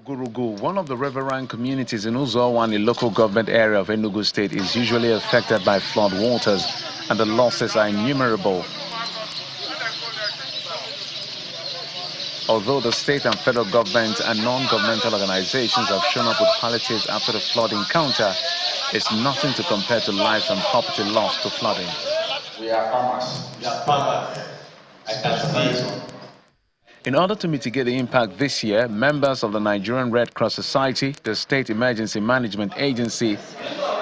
Gurugu, one of the riverine communities in Uzowani local government area of Enugu State, is usually affected by flood waters, and the losses are innumerable. Although the state and federal government and non-governmental organizations have shown up with palliatives after the flood encounter, it's nothing to compare to lives and property lost to flooding. We are farmers. I can see. In order to mitigate the impact this year, members of the Nigerian Red Cross Society, the State Emergency Management Agency,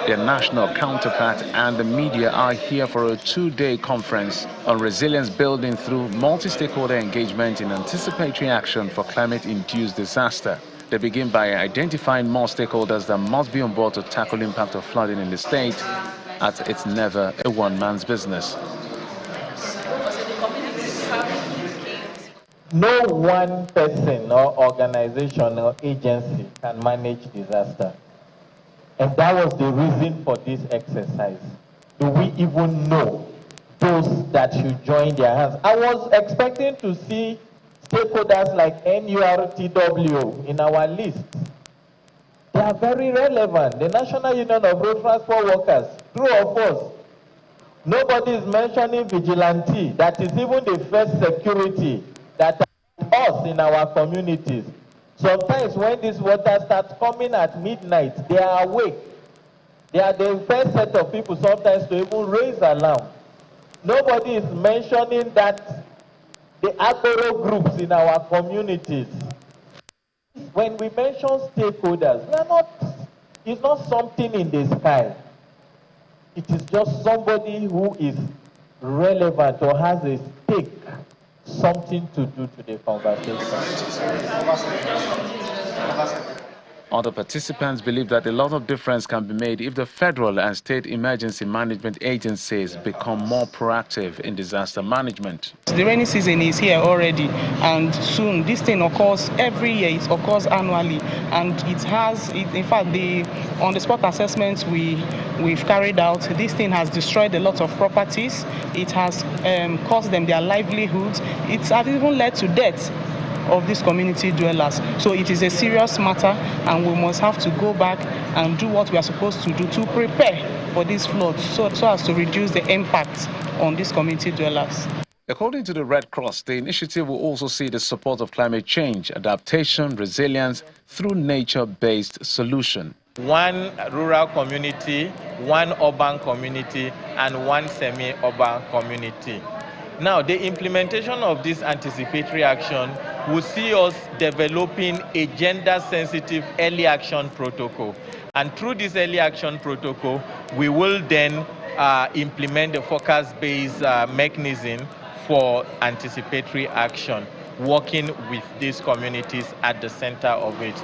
their national counterpart, and the media are here for a two-day conference on resilience building through multi-stakeholder engagement in anticipatory action for climate-induced disaster. They begin by identifying more stakeholders that must be on board to tackle the impact of flooding in the state, as it's never a one-man's business. No one person or organization or agency can manage disaster. And that was the reason for this exercise. Do we even know those that should join their hands? I was expecting to see stakeholders like NURTW in our list. They are very relevant. The National Union of Road Transport Workers, true or false? Nobody is mentioning vigilante. That is even the first security that us in our communities. Sometimes when this water starts coming at midnight, they are awake. They are the first set of people sometimes to even raise alarm. Nobody is mentioning that the agro groups in our communities. When we mention stakeholders, it's not something in the sky. It is just somebody who is relevant or has a stake, something to do to the conversation. Other participants believe that a lot of difference can be made if the federal and state emergency management agencies become more proactive in disaster management. The rainy season is here already, and soon this thing occurs every year. It occurs annually, and in fact, on the spot assessments we've carried out, this thing has destroyed a lot of properties. It has cost them their livelihoods. It has even led to death of these community dwellers. So it is a serious matter, and we must have to go back and do what we are supposed to do to prepare for these floods so as to reduce the impact on these community dwellers. According to the Red Cross, the initiative will also see the support of climate change, adaptation, resilience through nature-based solution. One rural community, one urban community, and one semi-urban community. Now, the implementation of this anticipatory action will see us developing a gender-sensitive early action protocol. And through this early action protocol, we will then implement the focus-based mechanism for anticipatory action, working with these communities at the center of it.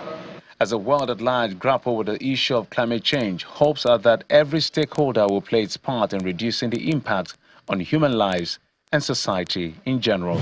As the world at large grapple with the issue of climate change, hopes are that every stakeholder will play its part in reducing the impact on human lives and society in general.